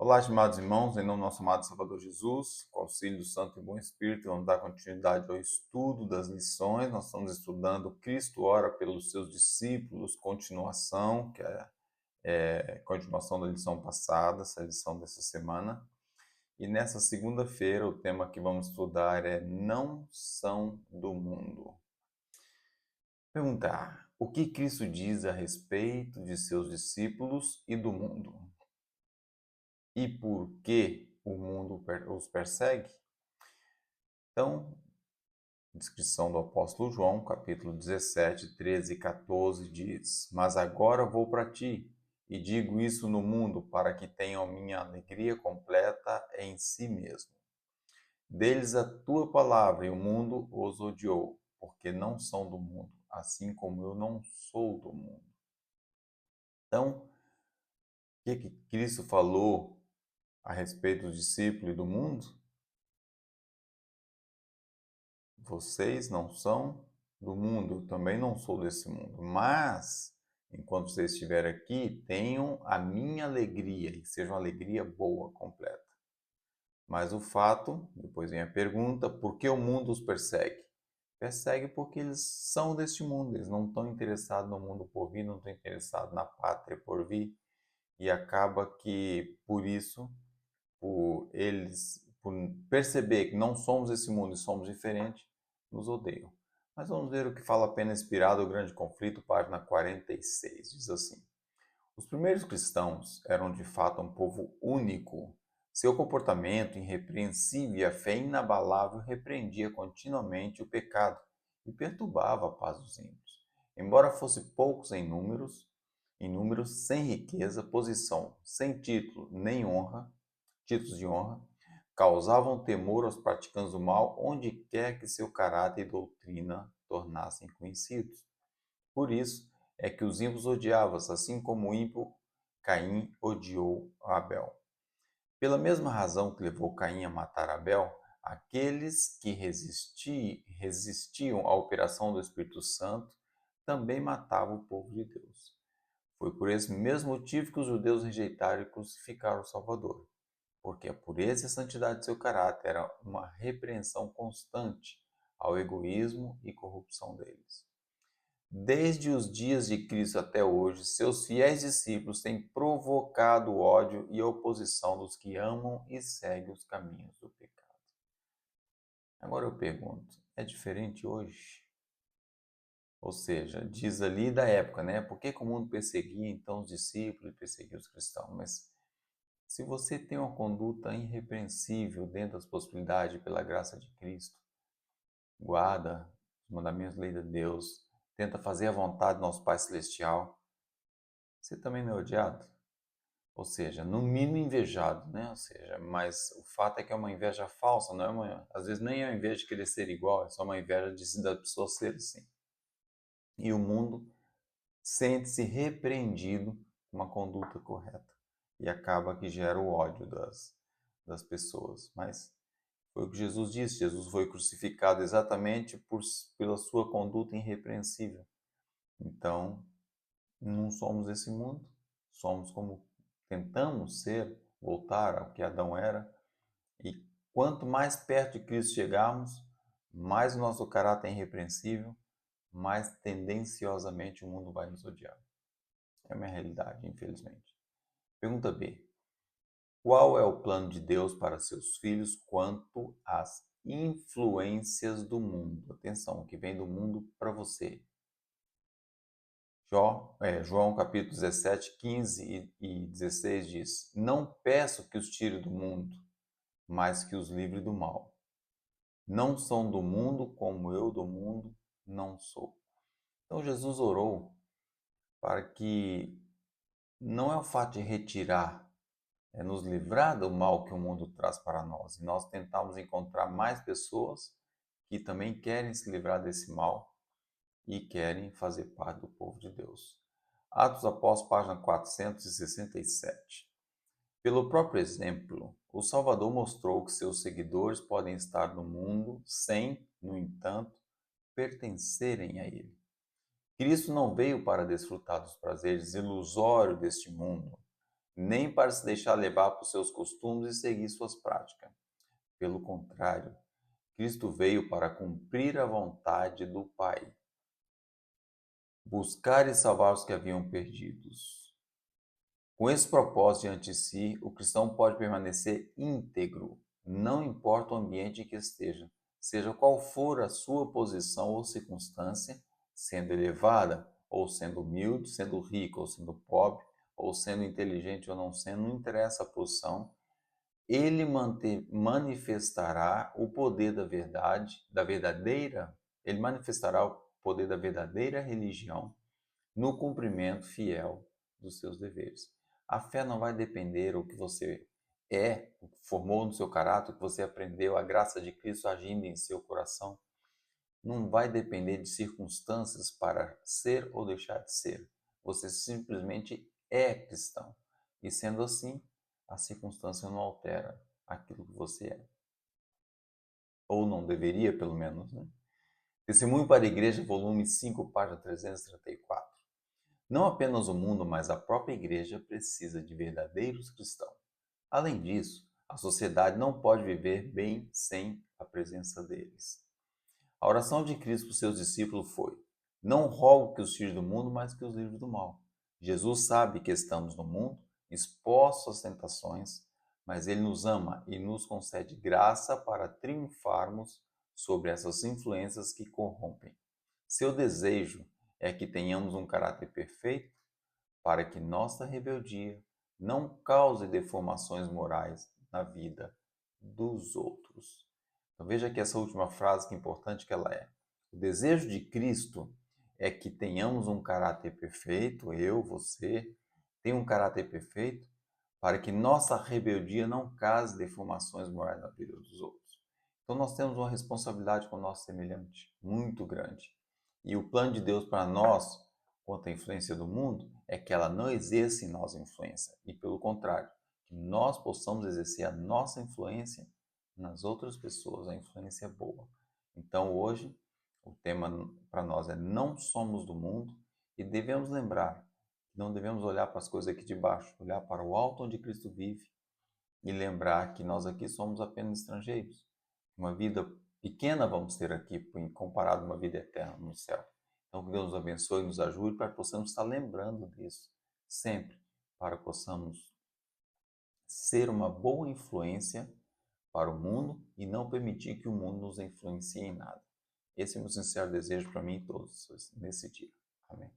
Olá, estimados irmãos, em nome do nosso amado Salvador Jesus, com o auxílio do Santo e Bom Espírito, vamos dar continuidade ao estudo das lições. Nós estamos estudando Cristo ora pelos seus discípulos, continuação, que é continuação da lição passada, essa lição dessa semana. E nessa segunda-feira, o tema que vamos estudar é Não são do mundo. Perguntar: o que Cristo diz a respeito de seus discípulos e do mundo? E por que o mundo os persegue? Então, descrição do apóstolo João, capítulo 17, 13 e 14, diz: Mas agora vou para ti, e digo isso no mundo, para que tenham minha alegria completa em si mesmo. Deles a tua palavra, e o mundo os odiou, porque não são do mundo, assim como eu não sou do mundo. Então, o que Cristo falou a respeito dos discípulos e do mundo? Vocês não são do mundo, eu também não sou desse mundo. Mas, enquanto vocês estiverem aqui, tenham a minha alegria, e seja uma alegria boa, completa. Mas o fato, depois vem a pergunta, por que o mundo os persegue? Persegue porque eles são deste mundo, eles não estão interessados no mundo por vir, não estão interessados na pátria por vir, e acaba que, por isso, por perceber que não somos esse mundo e somos diferentes, nos odeiam. Mas vamos ver o que fala a pena inspirado o grande conflito, página 46. Diz assim: os primeiros cristãos eram de fato um povo único. Seu comportamento irrepreensível e a fé inabalável repreendia continuamente o pecado e perturbava a paz dos ímpios. Embora fosse poucos em números sem riqueza, posição, sem título nem honra, títulos de honra, causavam temor aos praticantes do mal onde quer que seu caráter e doutrina tornassem conhecidos. Por isso é que os ímpios odiavam, assim como o ímpio Caim odiou Abel. Pela mesma razão que levou Caim a matar Abel, aqueles que resistiam à operação do Espírito Santo também matavam o povo de Deus. Foi por esse mesmo motivo que os judeus rejeitaram e crucificaram o Salvador, porque a pureza e a santidade de seu caráter era uma repreensão constante ao egoísmo e corrupção deles. Desde os dias de Cristo até hoje, seus fiéis discípulos têm provocado o ódio e a oposição dos que amam e seguem os caminhos do pecado. Agora eu pergunto, é diferente hoje? Ou seja, diz ali da época, né? Por que o mundo perseguia então os discípulos e perseguia os cristãos? Mas se você tem uma conduta irrepreensível dentro das possibilidades pela graça de Cristo, guarda os mandamentos da lei de Deus, tenta fazer a vontade do nosso Pai Celestial, você também não é odiado? Ou seja, no mínimo invejado, né? Ou seja, mas o fato é que é uma inveja falsa, não é às vezes nem é uma inveja de querer ser igual, é só uma inveja da pessoa ser assim. E o mundo sente-se repreendido com uma conduta correta e acaba que gera o ódio das pessoas. Mas foi o que Jesus disse, Jesus foi crucificado exatamente pela sua conduta irrepreensível. Então, não somos esse mundo, somos como tentamos ser, voltar ao que Adão era, e quanto mais perto de Cristo chegarmos, mais o nosso caráter é irrepreensível, mais tendenciosamente o mundo vai nos odiar. É uma realidade, infelizmente. Pergunta B. Qual é o plano de Deus para seus filhos quanto às influências do mundo? Atenção, o que vem do mundo para você. João capítulo 17, 15 e 16 diz: Não peço que os tire do mundo, mas que os livre do mal. Não são do mundo, como eu do mundo não sou. Então Jesus orou para que não é o fato de retirar, é nos livrar do mal que o mundo traz para nós. E nós tentamos encontrar mais pessoas que também querem se livrar desse mal e querem fazer parte do povo de Deus. Atos dos Apóstolos, página 467. Pelo próprio exemplo, o Salvador mostrou que seus seguidores podem estar no mundo sem, no entanto, pertencerem a ele. Cristo não veio para desfrutar dos prazeres ilusórios deste mundo. nem para se deixar levar por seus costumes e seguir suas práticas. Pelo contrário, Cristo veio para cumprir a vontade do Pai, buscar e salvar os que haviam perdidos. Com esse propósito diante de si, o cristão pode permanecer íntegro, não importa o ambiente em que esteja, seja qual for a sua posição ou circunstância, sendo elevada ou sendo humilde, sendo rico ou sendo pobre, ou sendo inteligente ou não sendo, não interessa a posição, ele manifestará o poder da verdade, ele manifestará o poder da verdadeira religião no cumprimento fiel dos seus deveres. A fé não vai depender do que você é, o que formou no seu caráter, o que você aprendeu, a graça de Cristo agindo em seu coração. Não vai depender de circunstâncias para ser ou deixar de ser. Você simplesmente é cristão. E sendo assim, a circunstância não altera aquilo que você é. Ou não deveria, pelo menos, né? Testemunho para a Igreja, volume 5, página 334. Não apenas o mundo, mas a própria igreja precisa de verdadeiros cristãos. Além disso, a sociedade não pode viver bem sem a presença deles. A oração de Cristo para os seus discípulos foi: não rogo que os tire do mundo, mas que os livre do mal. Jesus sabe que estamos no mundo, expostos às tentações, mas Ele nos ama e nos concede graça para triunfarmos sobre essas influências que corrompem. Seu desejo é que tenhamos um caráter perfeito para que nossa rebeldia não cause deformações morais na vida dos outros. Então veja que essa última frase, que importante que ela é. O desejo de Cristo é que tenhamos um caráter perfeito, eu, você, tem um caráter perfeito, para que nossa rebeldia não cause deformações morais na vida dos outros. Então nós temos uma responsabilidade com o nosso semelhante muito grande. E o plano de Deus para nós, quanto à influência do mundo, é que ela não exerça em nós influência. E pelo contrário, que nós possamos exercer a nossa influência nas outras pessoas, a influência boa. Então hoje, o tema para nós é: não somos do mundo, e devemos lembrar que não devemos olhar para as coisas aqui de baixo, olhar para o alto onde Cristo vive e lembrar que nós aqui somos apenas estrangeiros. Uma vida pequena vamos ter aqui, comparado a uma vida eterna no céu. Então, que Deus nos abençoe e nos ajude para que possamos estar lembrando disso sempre, para que possamos ser uma boa influência para o mundo e não permitir que o mundo nos influencie em nada. Esse é o meu sincero desejo para mim e todos nesse dia. Amém.